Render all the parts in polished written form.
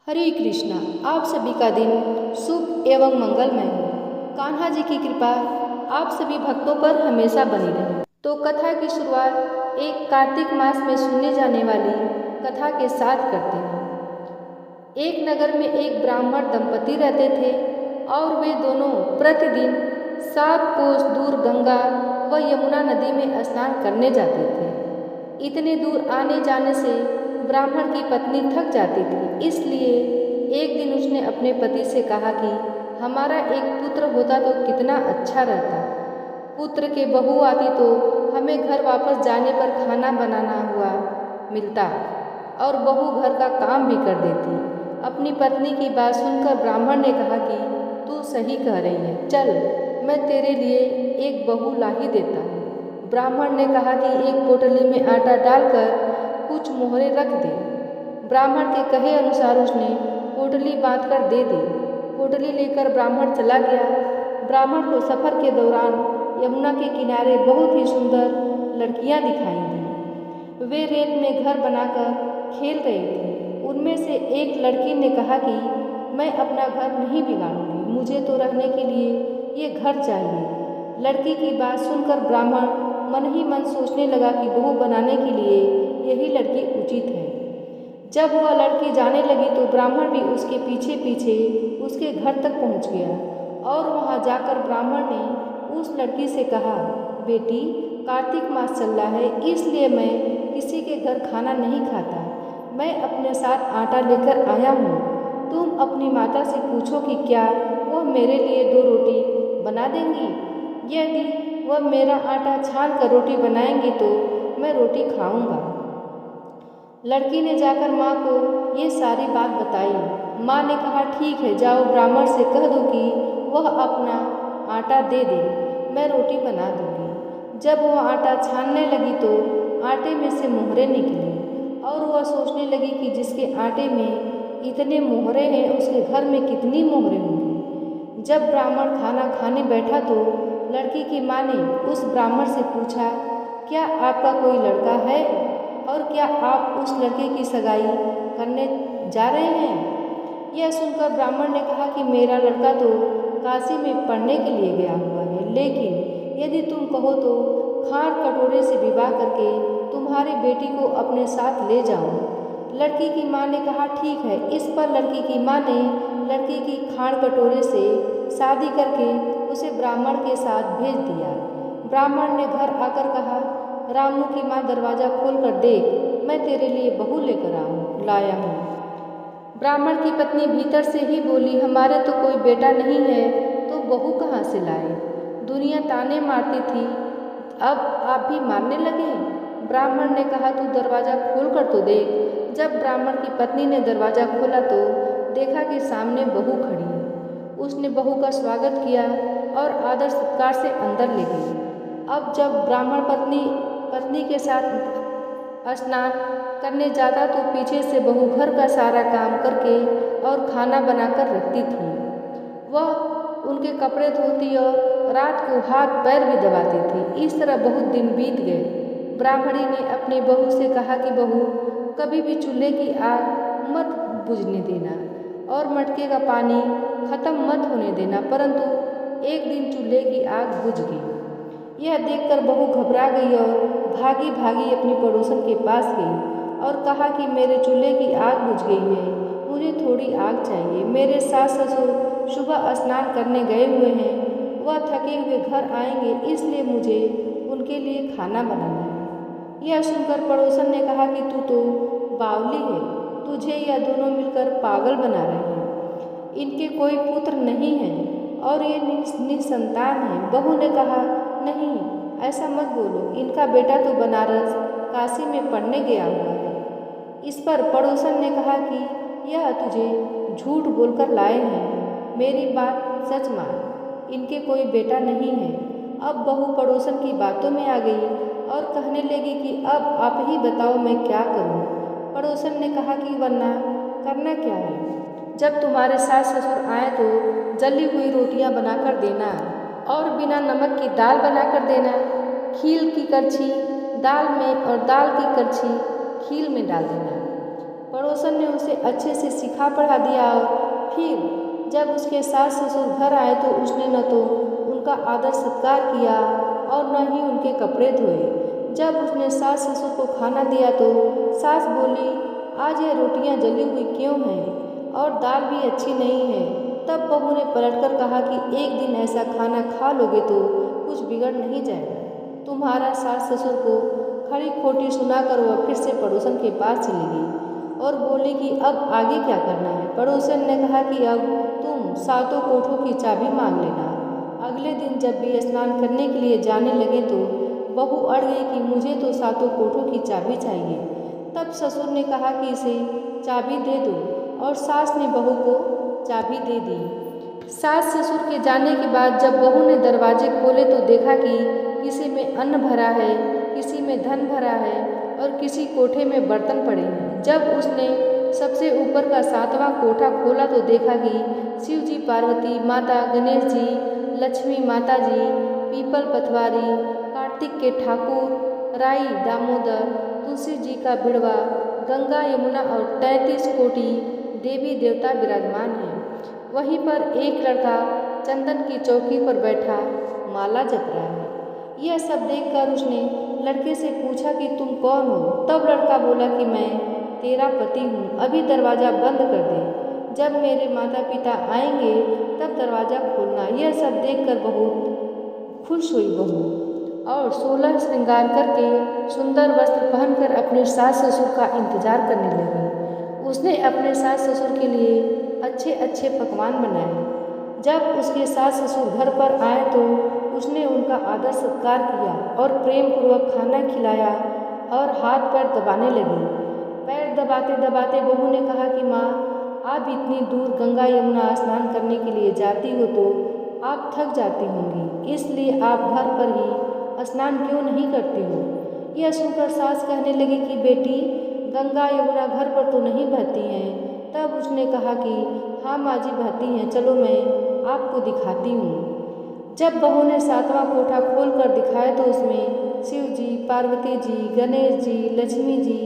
हरे कृष्णा। आप सभी का दिन शुभ एवं मंगलमय हो। कान्हा जी की कृपा आप सभी भक्तों पर हमेशा बनी रहे। तो कथा की शुरुआत एक कार्तिक मास में सुनने जाने वाली कथा के साथ करते हैं। एक नगर में एक ब्राह्मण दंपति रहते थे और वे दोनों प्रतिदिन 7 कोस दूर गंगा व यमुना नदी में स्नान करने जाते थे। इतने दूर आने जाने से ब्राह्मण की पत्नी थक जाती थी, इसलिए एक दिन उसने अपने पति से कहा कि हमारा एक पुत्र होता तो कितना अच्छा रहता। पुत्र के बहू आती तो हमें घर वापस जाने पर खाना बनाना हुआ मिलता और बहू घर का काम भी कर देती। अपनी पत्नी की बात सुनकर ब्राह्मण ने कहा कि तू सही कह रही है, चल मैं तेरे लिए एक बहू ला ही देता हूँ। ब्राह्मण ने कहा कि एक पोटली में आटा डालकर कुछ मोहरे रख दे। ब्राह्मण के कहे अनुसार उसने पोटली बांधकर दे दी। पोटली लेकर ब्राह्मण चला गया। ब्राह्मण को सफर के दौरान यमुना के किनारे बहुत ही सुंदर लड़कियां दिखाई दी। वे रेत में घर बनाकर खेल रही थी। उनमें से एक लड़की ने कहा कि मैं अपना घर नहीं बिगाड़ूंगी, मुझे तो रहने के लिए ये घर चाहिए। लड़की की बात सुनकर ब्राह्मण मन ही मन सोचने लगा कि बहू बनाने के लिए यही लड़की उचित है। जब वह लड़की जाने लगी तो ब्राह्मण भी उसके पीछे पीछे उसके घर तक पहुंच गया और वहां जाकर ब्राह्मण ने उस लड़की से कहा, बेटी, कार्तिक मास चल रहा है, इसलिए मैं किसी के घर खाना नहीं खाता। मैं अपने साथ आटा लेकर आया हूँ। तुम अपनी माता से पूछो कि क्या वह मेरे लिए 2 रोटी बना देंगी। यदि वह मेरा आटा छान कर रोटी बनाएंगी तो मैं रोटी खाऊंगा। लड़की ने जाकर माँ को ये सारी बात बताई। माँ ने कहा, ठीक है, जाओ ब्राह्मण से कह दो कि वह अपना आटा दे दे, मैं रोटी बना दूंगी। जब वह आटा छानने लगी तो आटे में से मोहरे निकली और वह सोचने लगी कि जिसके आटे में इतने मोहरे हैं उसके घर में कितनी मोहरे होंगी। जब ब्राह्मण खाना खाने बैठा तो लड़की की माँ ने उस ब्राह्मण से पूछा, क्या आपका कोई लड़का है और क्या आप उस लड़के की सगाई करने जा रहे हैं। यह सुनकर ब्राह्मण ने कहा कि मेरा लड़का तो काशी में पढ़ने के लिए गया हुआ है, लेकिन यदि तुम कहो तो खार कटोरे से विवाह करके तुम्हारी बेटी को अपने साथ ले जाऊं। लड़की की माँ ने कहा, ठीक है। इस पर लड़की की माँ ने लड़की की खाड़ कटोरे से शादी करके उसे ब्राह्मण के साथ भेज दिया। ब्राह्मण ने घर आकर कहा, रामू की माँ, दरवाजा खोल कर देख, मैं तेरे लिए बहू लेकर लाया हूँ। ब्राह्मण की पत्नी भीतर से ही बोली, हमारे तो कोई बेटा नहीं है तो बहू कहाँ से लाए। दुनिया ताने मारती थी, अब आप भी मारने लगे। ब्राह्मण ने कहा, तू दरवाजा खोल कर तो देख। जब ब्राह्मण की पत्नी ने दरवाजा खोला तो देखा कि सामने बहू खड़ी है। उसने बहू का स्वागत किया और आदर सत्कार से अंदर ले गई। अब जब ब्राह्मण पत्नी के साथ स्नान करने जाता तो पीछे से बहू घर का सारा काम करके और खाना बनाकर रखती थी। वह उनके कपड़े धोती और रात को हाथ पैर भी दबाती थी। इस तरह बहुत दिन बीत गए। ब्राह्मणी ने अपनी बहू से कहा कि बहू, कभी भी चूल्हे की आग मत बुझने देना और मटके का पानी खत्म मत होने देना। परंतु एक दिन चूल्हे की आग बुझ गई। यह देखकर बहू घबरा गई और भागी भागी अपनी पड़ोसन के पास गई और कहा कि मेरे चूल्हे की आग बुझ गई है, मुझे थोड़ी आग चाहिए। मेरे सास ससुर सुबह स्नान करने गए हुए हैं, वह थके हुए घर आएंगे, इसलिए मुझे उनके लिए खाना बनाना है। यह सुनकर पड़ोसन ने कहा कि तू तो बावली है, तुझे यह दोनों मिलकर पागल बना रहे हैं। इनके कोई पुत्र नहीं है और ये निसंतान है। बहू ने कहा, नहीं, ऐसा मत बोलो, इनका बेटा तो बनारस काशी में पढ़ने गया हुआ है। इस पर पड़ोसन ने कहा कि यह तुझे झूठ बोलकर लाए हैं, मेरी बात सच मान, इनके कोई बेटा नहीं है। अब बहू पड़ोसन की बातों में आ गई और कहने लगी कि अब आप ही बताओ मैं क्या करूं। पड़ोसन ने कहा कि वरना करना क्या है, जब तुम्हारे सास ससुर आए तो जली हुई रोटियां बनाकर देना और बिना नमक की दाल बनाकर देना। खील की करछी दाल में और दाल की करछी खील में डाल देना। पड़ोसन ने उसे अच्छे से सिखा पढ़ा दिया और फिर जब उसके सास ससुर घर आए तो उसने न तो उनका आदर सत्कार किया और न ही उनके कपड़े धोए। जब उसने सास ससुर को खाना दिया तो सास बोली, आज ये रोटियां जली हुई क्यों हैं और दाल भी अच्छी नहीं है। तब बहू ने पलटकर कहा कि एक दिन ऐसा खाना खा लोगे तो कुछ बिगड़ नहीं जाएगा। तुम्हारा सास ससुर को खरी खोटी सुनाकर वह फिर से पड़ोसन के पास चली गई और बोली कि अब आगे क्या करना है। पड़ोसन ने कहा कि अब तुम सातों कोठों की चाबी मांग लेना। अगले दिन जब भी स्नान करने के लिए जाने लगे तो बहू अड़ गई कि मुझे तो सातों कोठों की चाबी चाहिए। तब ससुर ने कहा कि इसे चाबी दे दो और सास ने बहू को चाबी दे दी। सास ससुर के जाने के बाद जब बहू ने दरवाजे खोले तो देखा कि किसी में अन्न भरा है, किसी में धन भरा है और किसी कोठे में बर्तन पड़े हैं। जब उसने सबसे ऊपर का 7वां कोठा खोला तो देखा कि शिव जी, पार्वती माता, गणेश जी, लक्ष्मी माता जी, पीपल पथवारी, कार्तिक के ठाकुर, राई दामोदर, तुलसी जी का बिड़वा, गंगा यमुना और 33 कोटि देवी देवता विराजमान हैं। वहीं पर एक लड़का चंदन की चौकी पर बैठा माला जप रहा है। यह सब देखकर उसने लड़के से पूछा कि तुम कौन हो। तब लड़का बोला कि मैं तेरा पति हूँ, अभी दरवाज़ा बंद कर दे, जब मेरे माता पिता आएंगे तब दरवाज़ा खोलना। यह सब देखकर बहुत खुश हुई बहू और 16 श्रृंगार करके सुंदर वस्त्र पहनकर अपने सास ससुर का इंतजार करने लगी। उसने अपने सास ससुर के लिए अच्छे अच्छे पकवान बनाए। जब उसके सास ससुर घर पर आए तो उसने उनका आदर सत्कार किया और प्रेम पूर्वक खाना खिलाया और हाथ पैर दबाने लगी। पैर दबाते दबाते बहू ने कहा कि माँ, आप इतनी दूर गंगा यमुना स्नान करने के लिए जाती हो तो आप थक जाती होंगी, इसलिए आप घर पर ही स्नान क्यों नहीं करती हो। यह सुनकर सास कहने लगी कि बेटी, गंगा यमुना घर पर तो नहीं बहती हैं। तब उसने कहा कि हाँ माँ जी, बहती हैं, चलो मैं आपको दिखाती हूँ। जब बहू ने 7वां कोठा खोल कर दिखाया तो उसमें शिव जी, पार्वती जी, गणेश जी, लक्ष्मी जी,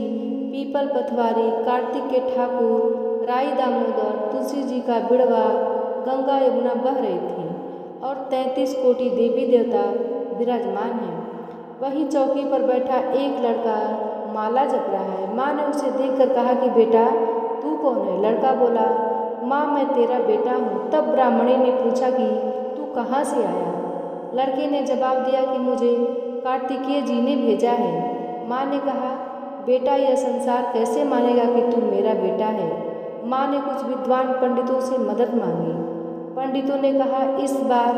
पीपल पथवारी, कार्तिक के ठाकुर, राई दामोदर, तुलसी जी का बिड़वा, गंगा यमुना बह रही थी और 33 कोटि देवी देवता विराजमान हैं। वहीं चौकी पर बैठा एक लड़का माला जप रहा है। माँ ने उसे देखकर कहा कि बेटा, तू कौन है। लड़का बोला, माँ, मैं तेरा बेटा हूँ। तब ब्राह्मणी ने पूछा कि तू कहाँ से आया। लड़के ने जवाब दिया कि मुझे कार्तिकेय जी ने भेजा है। माँ ने कहा, बेटा, यह संसार कैसे मानेगा कि तू मेरा बेटा है। माँ ने कुछ विद्वान पंडितों से मदद मांगी। पंडितों ने कहा, इस बार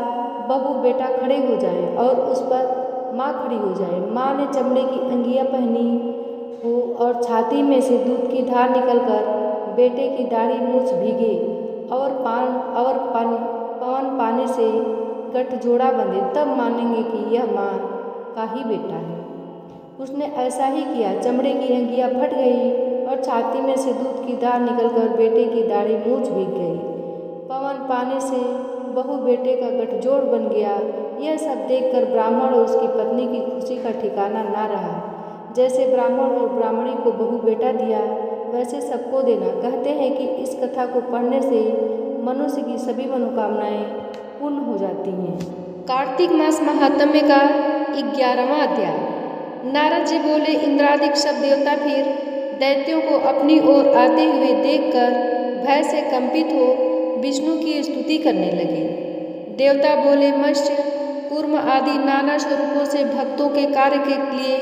बहू बेटा खड़े हो जाए और उस पर माँ खड़ी हो जाए। माँ ने चमड़े की अंगियाँ पहनी हो और छाती में से दूध की धार निकलकर बेटे की दाढ़ी मूछ भीगे और पवन पानी से गठजोड़ा बंधे, तब मानेंगे कि यह माँ का ही बेटा है। उसने ऐसा ही किया। चमड़े की अंगियाँ फट गई और छाती में से दूध की धार निकलकर बेटे की दाढ़ी मूछ भीग गई। पवन पानी से बहू बेटे का गठजोड़ बन गया। यह सब देखकर ब्राह्मण और उसकी पत्नी की खुशी का ठिकाना ना रहा। जैसे ब्राह्मण और ब्राह्मणी को बहू बेटा दिया, वैसे सबको देना। कहते हैं कि इस कथा को पढ़ने से मनुष्य की सभी मनोकामनाएं पूर्ण हो जाती हैं। कार्तिक मास महात्म्य का 11वां अध्याय। नारद जी बोले, इंद्रादिक सब देवता फिर दैत्यों को अपनी ओर आते हुए देखकर भय से कंपित हो विष्णु की स्तुति करने लगे। देवता बोले, मत्स्य, कूर्म आदि नाना स्वरूपों से भक्तों के कार्य के लिए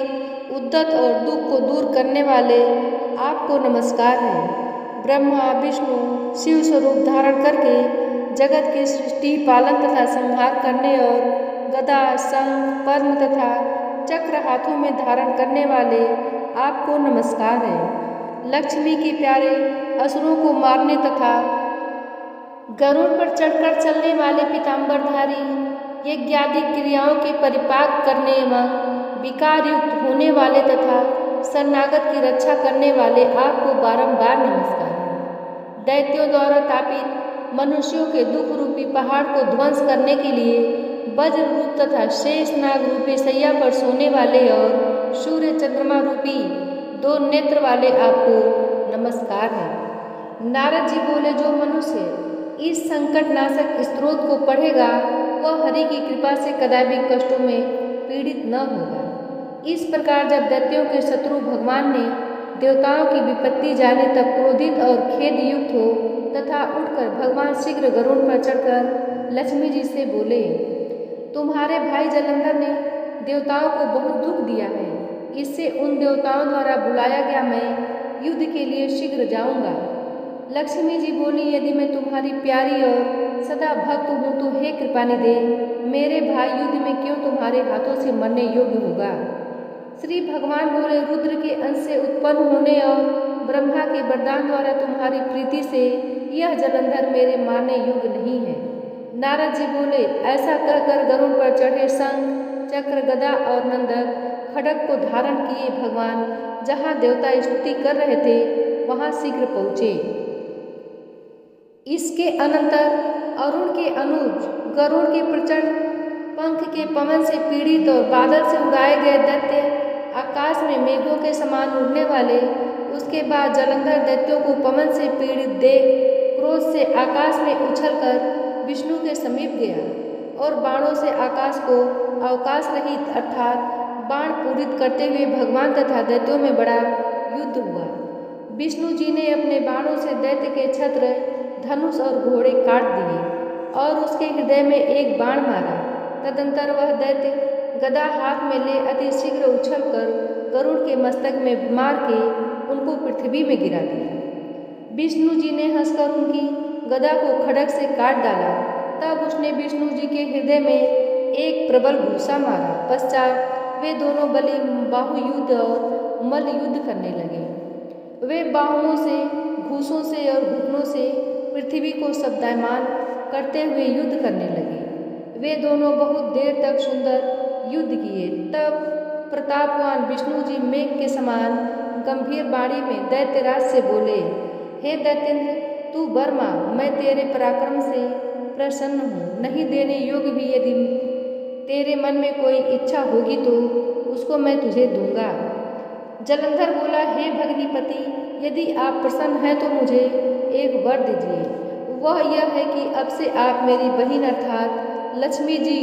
उद्दत और दुख को दूर करने वाले आपको नमस्कार है। ब्रह्मा विष्णु शिव स्वरूप धारण करके जगत की सृष्टि, पालन तथा संहार करने और गदा, शंख, पद्म तथा चक्र हाथों में धारण करने वाले आपको नमस्कार है। लक्ष्मी के प्यारे, असुरों को मारने तथा गरुड़ पर चढ़कर चलने वाले पीताम्बरधारी, यज्ञादि क्रियाओं के परिपाक करने एवं विकार युक्त होने वाले तथा शरणागत की रक्षा करने वाले आपको बारंबार नमस्कार है। दैत्यों द्वारा तापित मनुष्यों के दुख रूपी पहाड़ को ध्वंस करने के लिए वज्र रूप तथा शेषनाग रूपी सैया पर सोने वाले और सूर्य चंद्रमा रूपी 2 नेत्र वाले आपको नमस्कार है। नारद जी बोले, जो मनुष्य इस संकटनाशक स्तोत्र को पढ़ेगा वह हरि की कृपा से कदापि कष्टों में पीड़ित न होगा। इस प्रकार जब दैत्यों के शत्रु भगवान ने देवताओं की विपत्ति जानी तब क्रोधित और खेद युक्त हो तथा उठकर भगवान शीघ्र गरुड़ पर चढ़कर लक्ष्मी जी से बोले, तुम्हारे भाई जलंधर ने देवताओं को बहुत दुख दिया है। इससे उन देवताओं द्वारा बुलाया गया मैं युद्ध के लिए शीघ्र जाऊंगा। लक्ष्मी जी बोली, यदि मैं तुम्हारी प्यारी और सदा भक्त हूँ तो हे कृपानिधे, मेरे भाई युद्ध में क्यों तुम्हारे हाथों से मरने योग्य होगा। श्री भगवान बोले, रुद्र के अंश से उत्पन्न होने और ब्रह्मा के वरदान द्वारा तुम्हारी प्रीति से यह जलंधर मेरे मारने योग्य नहीं है। नारद जी बोले, ऐसा कहकर गरुड़ पर चढ़े शंख, चक्र, गदा और नंदक खड्ग को धारण किए भगवान जहाँ देवता स्तुति कर रहे थे वहाँ शीघ्र पहुँचे। इसके अनंतर अरुण के अनुज गरुड़ के प्रचंड पंख के पवन से पीड़ित और बादल से उड़ाए गए दैत्य आकाश में मेघों के समान उड़ने वाले, उसके बाद जलंधर दैत्यों को पवन से पीड़ित देख क्रोध से आकाश में उछलकर विष्णु के समीप गया और बाणों से आकाश को अवकाश रहित अर्थात बाण पूरित करते हुए भगवान तथा दैत्यों में बड़ा युद्ध हुआ। विष्णु जी ने अपने बाणों से दैत्य के छत्र, धनुष और घोड़े काट दिए और उसके हृदय में एक बाण मारा। तदंतर वह दैत्य गदा हाथ में ले अति शीघ्र उछलकर गरुड़ के मस्तक में मार के उनको पृथ्वी में गिरा दिया। विष्णु जी ने हंसकर उनकी गदा को खड्ग से काट डाला। तब उसने विष्णु जी के हृदय में एक प्रबल घूसा मारा। पश्चात वे दोनों बलि बाहु युद्ध और मल्ल युद्ध करने लगे। वे बाहुओं से, घूसों से और घुटनों से पृथ्वी को शब्दायमान करते हुए युद्ध करने लगे। वे दोनों बहुत देर तक सुंदर युद्ध किए। तब प्रतापवान विष्णु जी मेघ के समान गंभीर वाणी में दैत्यराज से बोले, हे दैत्येंद्र, तू वर मांग, मैं तेरे पराक्रम से प्रसन्न हूँ। नहीं देने योग्य भी यदि तेरे मन में कोई इच्छा होगी तो उसको मैं तुझे दूंगा। जलंधर बोला, हे भगनीपति, यदि आप प्रसन्न हैं तो मुझे एक वर दीजिए। वह यह है कि अब से आप मेरी बहन अर्थात लक्ष्मी जी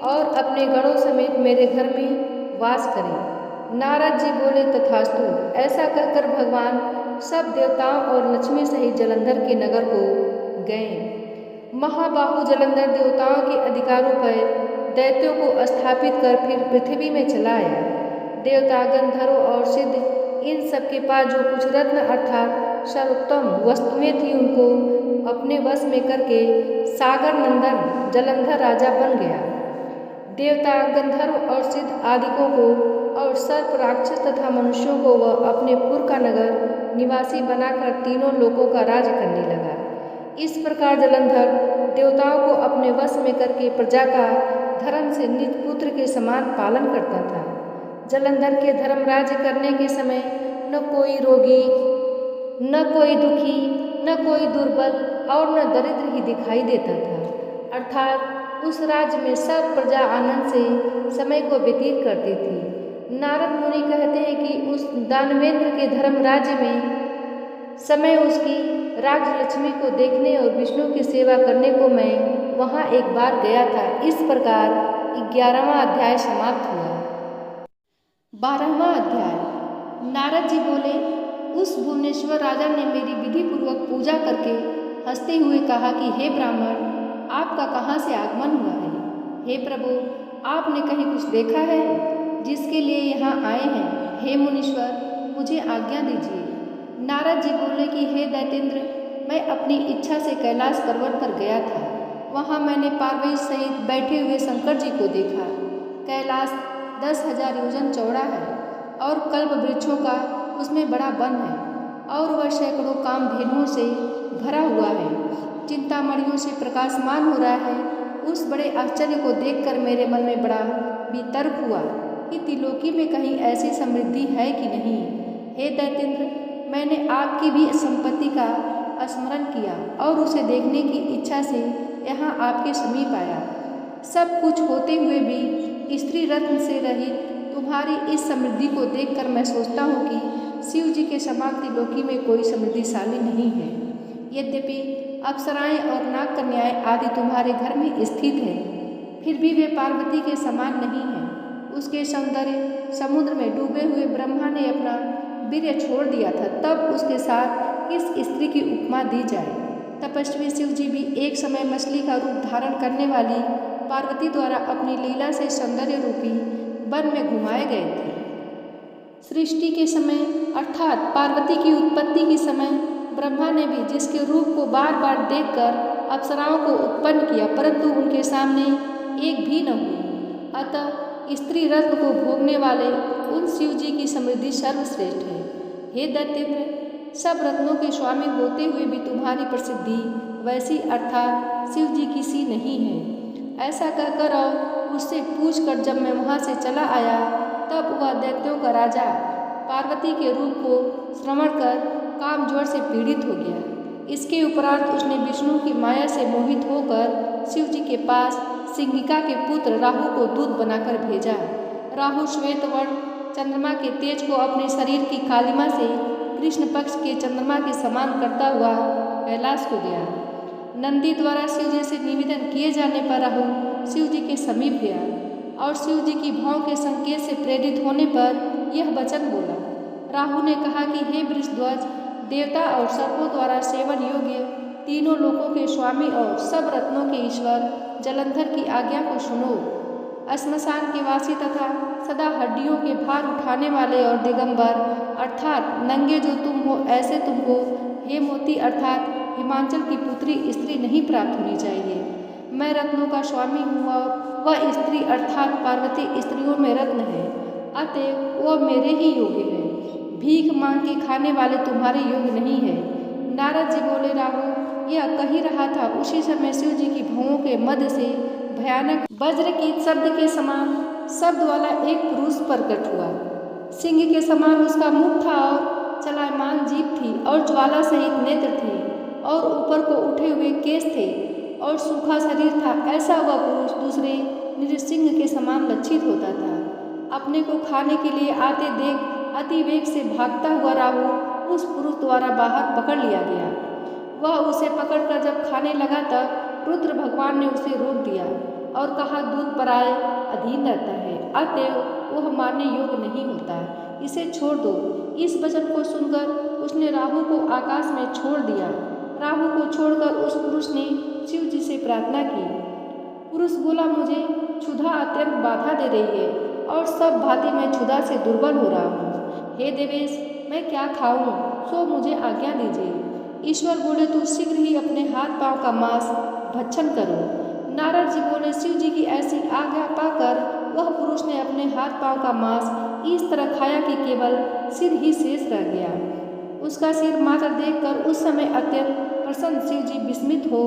और अपने गणों समेत मेरे घर में वास करें। नारद जी बोले, तथास्तु। ऐसा कहकर भगवान सब देवताओं और लक्ष्मी सहित जलंधर के नगर को गए। महाबाहु जलंधर देवताओं के अधिकारों पर दैत्यों को स्थापित कर फिर पृथ्वी में चला आया। देवता, गंधर्व और सिद्ध, इन सब के पास जो कुछ रत्न अर्थात सर्वोत्तम वस्तुएं थी उनको अपने वश में करके सागर नंदन जलंधर राजा बन गया। देवता, गंधर्व और सिद्ध आदिकों को और सर्प, राक्षस तथा मनुष्यों को वह अपने पुर का नगर निवासी बनाकर तीनों लोकों का राज करने लगा। इस प्रकार जलंधर देवताओं को अपने वश में करके प्रजा का धर्म से निज पुत्र के समान पालन करता था। जलंधर के धर्म राज्य करने के समय न कोई रोगी, न कोई दुखी, न कोई दुर्बल और न दरिद्र ही दिखाई देता था। अर्थात उस राज्य में सब प्रजा आनंद से समय को व्यतीत करती थी। नारद मुनि कहते हैं कि उस दानवेंद्र के धर्म राज्य में समय उसकी राजलक्ष्मी को देखने और विष्णु की सेवा करने को मैं वहाँ एक बार गया था। इस प्रकार 11वां अध्याय समाप्त हुआ। 12वां अध्याय। नारद जी बोले, उस भुवनेश्वर राजा ने मेरी विधि पूर्वक पूजा करके हंसते हुए कहा कि हे ब्राह्मण, आपका कहाँ से आगमन हुआ है? हे प्रभु, आपने कहीं कुछ देखा है जिसके लिए यहाँ आए हैं? हे मुनीश्वर, मुझे आज्ञा दीजिए। नारद जी बोले कि हे दैत्येंद्र, मैं अपनी इच्छा से कैलाश पर्वत पर गया था। वहाँ मैंने पार्वती सहित बैठे हुए शंकर जी को देखा। कैलाश 10,000 योजन चौड़ा है और कल्प वृक्षों का उसमें बड़ा वन है और वह सैकड़ों कामधेनुओं से भरा हुआ है, चिंतामणियों से प्रकाशमान हो रहा है। उस बड़े आश्चर्य को देखकर मेरे मन में बड़ा वितर्क हुआ कि त्रिलोकी में कहीं ऐसी समृद्धि है कि नहीं। हे दैत्येंद्र, मैंने आपकी भी संपत्ति का स्मरण किया और उसे देखने की इच्छा से यहाँ आपके समीप आया। सब कुछ होते हुए भी स्त्री रत्न से रहित तुम्हारी इस समृद्धि को देखकर मैं सोचता हूँ कि शिव जी के समान त्रिलोकी में कोई समृद्धिशाली नहीं है। यद्यपि अप्सराएं और नाग कन्याएं आदि तुम्हारे घर में स्थित है, फिर भी वे पार्वती के समान नहीं है। उसके सौंदर्य समुद्र में डूबे हुए ब्रह्मा ने अपना वीर्य छोड़ दिया था, तब उसके साथ किस स्त्री की उपमा दी जाए। तपस्वी शिव जी भी एक समय मछली का रूप धारण करने वाली पार्वती द्वारा अपनी लीला से सौंदर्य रूपी वन में घुमाए गए थे। सृष्टि के समय अर्थात पार्वती की उत्पत्ति के समय ब्रह्मा ने भी जिसके रूप को बार बार देखकर अप्सराओं को उत्पन्न किया, परंतु उनके सामने एक भी न हुई। अतः स्त्री रत्न को भोगने वाले उन शिव जी की समृद्धि सर्वश्रेष्ठ है। हे दैत्येंद्र, सब रत्नों के स्वामी होते हुए भी तुम्हारी प्रसिद्धि वैसी अर्थात शिव जी की सी नहीं है। ऐसा कहकर और उससे पूछकर जब मैं वहाँ से चला आया, तब वह दैत्यों का राजा पार्वती के रूप को श्रवण कर काम ज्वर से पीड़ित हो गया। इसके उपरांत उसने विष्णु की माया से मोहित होकर शिव जी के पास सिंगिका के पुत्र राहु को दूत बनाकर भेजा। राहु श्वेत वर्ण चंद्रमा के तेज को अपने शरीर की कालिमा से कृष्ण पक्ष के चंद्रमा के समान करता हुआ कैलाश को गया। नंदी द्वारा शिव जी से निवेदन किए जाने पर राहु शिव जी के समीप गया और शिव जी की भाव के संकेत से प्रेरित होने पर यह वचन बोला। राहु ने कहा कि हे वृषध्वज, देवता और सर्पों द्वारा सेवन योग्य तीनों लोकों के स्वामी और सब रत्नों के ईश्वर जलंधर की आज्ञा को सुनो। श्मशान के वासी तथा सदा हड्डियों के भार उठाने वाले और दिगंबर अर्थात नंगे जो तुम हो, ऐसे तुमको हेमवती अर्थात हिमाचल की पुत्री स्त्री नहीं प्राप्त होनी चाहिए। मैं रत्नों का स्वामी हूँ और वह स्त्री अर्थात पार्वती स्त्रियों में रत्न है, अतएव वह मेरे ही योग्य है। भीख मांग के खाने वाले तुम्हारे योग्य नहीं है। नारद जी बोले, राहु यह कह ही रहा था, उसी समय शिव जी की भवों के मध्य से भयानक वज्र की शब्द के समान शब्द वाला एक पुरुष प्रकट हुआ। सिंह के समान उसका मुख था और चलायमान जीभ थी और ज्वाला सहित नेत्र थे और ऊपर को उठे हुए केश थे और सूखा शरीर था। ऐसा वह पुरुष दूसरे नृसिंह के समान लज्जित होता था। अपने को खाने के लिए आते देख अति वेग से भागता हुआ राहु उस पुरुष द्वारा बाहर पकड़ लिया गया। वह उसे पकड़कर जब खाने लगा तब रुद्र भगवान ने उसे रोक दिया और कहा, दूध पराये अधीन रहता है, अतएव वह मारने योग्य नहीं होता, इसे छोड़ दो। इस वचन को सुनकर उसने राहु को आकाश में छोड़ दिया। राहु को छोड़कर उस पुरुष ने शिव जी से प्रार्थना की। पुरुष बोला, मुझे क्षुधा अत्यंत बाधा दे रही है और सब भांति मैं क्षुधा से दुर्बल हो रहा हूँ। हे देवेश, मैं क्या खाऊं, सो मुझे आज्ञा दीजिए। ईश्वर बोले, तू शीघ्र ही अपने हाथ पांव का मांस भक्षण करो। नारद जी बोले, शिव जी की ऐसी आज्ञा पाकर वह पुरुष ने अपने हाथ पांव का मांस इस तरह खाया कि केवल सिर ही शेष रह गया। उसका सिर मात्र देखकर उस समय अत्यंत प्रसन्न शिव जी विस्मित हो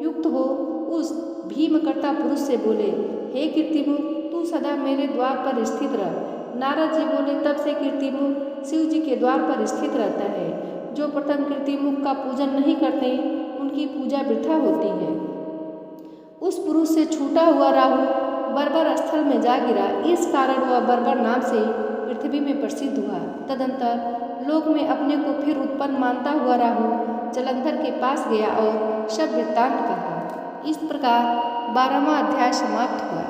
युक्त हो उस भीमकर्ता पुरुष से बोले, हे कीर्तिमुख, तू सदा मेरे द्वार पर स्थित रह। नारद जी बोले, तब से कीर्तिमुख शिव जी के द्वार पर स्थित रहता है। जो प्रथम कीर्तिमुख का पूजन नहीं करते उनकी पूजा वृथा होती है। उस पुरुष से छूटा हुआ राहु बर्बर स्थल में जा गिरा। इस कारण वह बर्बर नाम से पृथ्वी में प्रसिद्ध हुआ। तदंतर लोक में अपने को फिर उत्पन्न मानता हुआ राहु जलंधर के पास गया और सब वृत्तांत कहा। इस प्रकार 12वां अध्याय समाप्त हुआ।